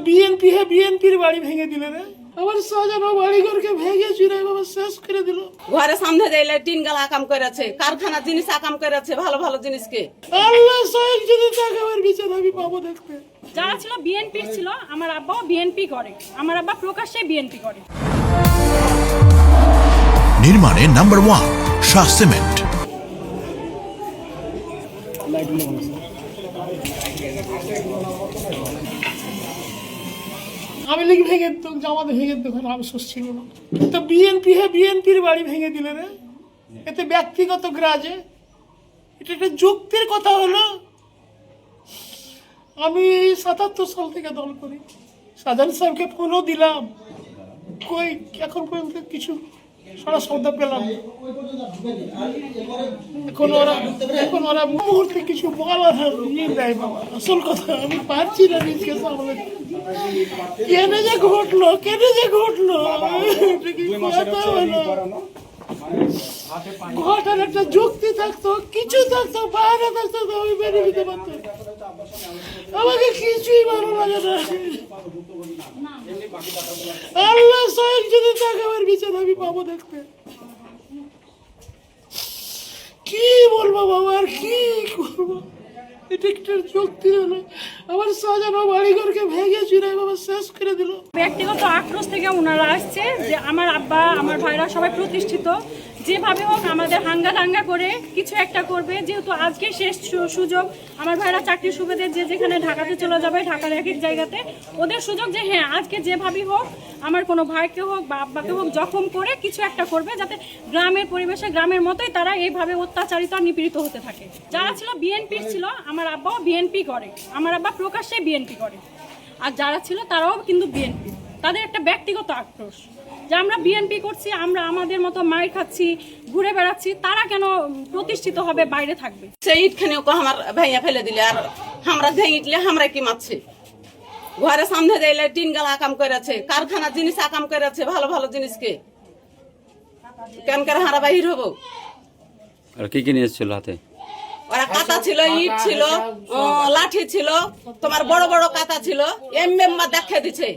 BNP বিএনপির বাড়ি ভেঙে দিলে রে। আমার সাজানো বাড়ি ঘরকে ভেঙে চুরে বাবা শেষ করে দিল। ঘরের সামনে যাইলে টিন গালা আকাম করেছে, কারখানা জিনিস আকাম করেছে, ভালো ভালো জিনিসকে। আল্লাহ সহায় যদি থাকে আমার বিচার আমি পাবো দেখতে। যারা ছিল বিএনপির ছিল, আমার আব্বাও বিএনপি করে, আমার আব্বা প্রকাশ্যে বিএনপি করে। নির্মাণে নাম্বার 1 শাহ সিমেন্ট। আমি লিখ ভেঙে দিত, জামাতে ভেঙে দিত, আফসোস ছিল না। তো বিএনপির বাড়ি ভেঙে দিলে রে। এতে ব্যক্তিগত গ্রাজে এটা একটা যুক্তির কথা হলো। আমি 77 সাল থেকে দল করি, সাজান সাহেবকে ফোনও দিলাম, কই এখন পর্যন্ত কিছু সারা সৌদা পেলাম। এখন ওরা মুহূর্তে কিছু বলার দেয় বাবা। আসল কথা আমি পারছি না নিজকে সামলাতে। কেনে যে ঘটলো ঘটার একটা যুক্তি থাকতো, কিছু থাকতো, বাইরে থাকতো, আমি বেরিয়ে দিতে পারতো। আমাকে কিছুই ভালো লাগে না। আল্লাহ সহায় যদি থাকে আমার বিচার আমি পাবো দেখতে। কি বলবো বাবা, আর কি করবো? এটা একটা যুক্তি হলো। আমার সাজানো বাড়ি ঘরকে ভেঙে চুরে বাবা শেষ করে দিল। ব্যক্তিগত আক্রোশ থেকে ওনারা আসছে যে আমার আব্বা আমার ভাইরা সবাই প্রতিষ্ঠিত, যেভাবে হোক আমাদের হাঙ্গা দাঙ্গা করে কিছু একটা করবে। যেহেতু আজকে শেষ সুযোগ, আমার ভাইরা চাকরির সুবাদে যে যেখানে ঢাকাতে চলে যাবে, ঢাকার এক এক জায়গাতে ওদের সুযোগ যে হ্যাঁ আজকে যেভাবেই হোক আমার কোনো ভাইকে হোক বা আব্বাকে হোক জখম করে কিছু একটা করবে, যাতে গ্রামের পরিবেশে গ্রামের মতোই তারা এইভাবে অত্যাচারিত আর নিপীড়িত হতে থাকে। যারা ছিল বিএনপির ছিল, আমার আব্বাও বিএনপি করে, আমার আব্বা প্রকাশ্যে বিএনপি করে। আর যারা ছিল তারাও কিন্তু বিএনপি। তাদের একটা ব্যক্তিগত আক্রোশ যে আমরা বিএনপি করছি, আমরা আমাদের মতো মার খাচ্ছি, ঘুরে বেড়াচ্ছি, তারা কেন প্রতিষ্ঠিত হবে, বাইরে থাকবে। সেই ইটখানেও আমার ভাইয়া ফেলে দিলে, আর আমরা ভেঙে আমরা কি মারছে। ঘরের সামনে যাইলে টিন গালা আকাম করেছে, কারখানা জিনিস আকাম করেছে, ভালো ভালো জিনিসকে। কেন করে হারা বাহির হবো? আর কি কি নিয়ে এসেছিল হাতে? ওরা কাঁটা ছিল, ইট ছিল, লাঠি ছিল, তোমার বড় বড় কাঁটা ছিল। এম মেম্বার দেখে দিছে,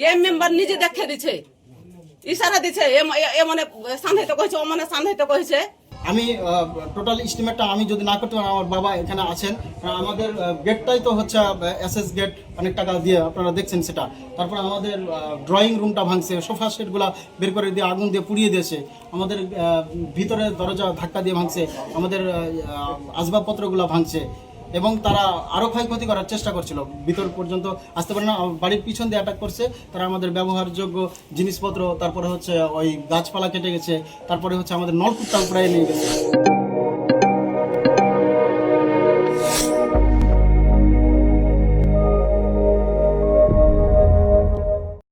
এম মেম্বার নিজে দেখে দিছে, ইশারা দিছে, এমনে সান্ধাইতে কইছে, অমনে সান্ধাইতে কইছে। আমি টোটাল এস্টিমেটটা আমি যদি না করতে পারি, আমার বাবা এখানে আছেন, আমাদের গেটটাই তো হচ্ছে এসএস গেট, অনেক টাকা দিয়ে আপনারা দেখছেন সেটা। তারপর আমাদের ড্রয়িং রুমটা ভাঙছে, সোফা সেটগুলো বের করে দিয়ে আগুন দিয়ে পুড়িয়ে দিয়েছে, আমাদের ভিতরে দরজা ধাক্কা দিয়ে ভাঙছে, আমাদের আসবাবপত্রগুলো ভাঙছে, এবং তারা আরও ক্ষয়ক্ষতি করার চেষ্টা করছিল, ভিতর পর্যন্ত আসতে পারে না। বাড়ির পিছন দিয়ে অ্যাটাক করছে, তারা আমাদের ব্যবহারযোগ্য জিনিসপত্র, তারপরে হচ্ছে ওই গাছপালা কেটে গেছে, তারপরে হচ্ছে আমাদের নলকূপটাও প্রায় নিয়ে গেছে।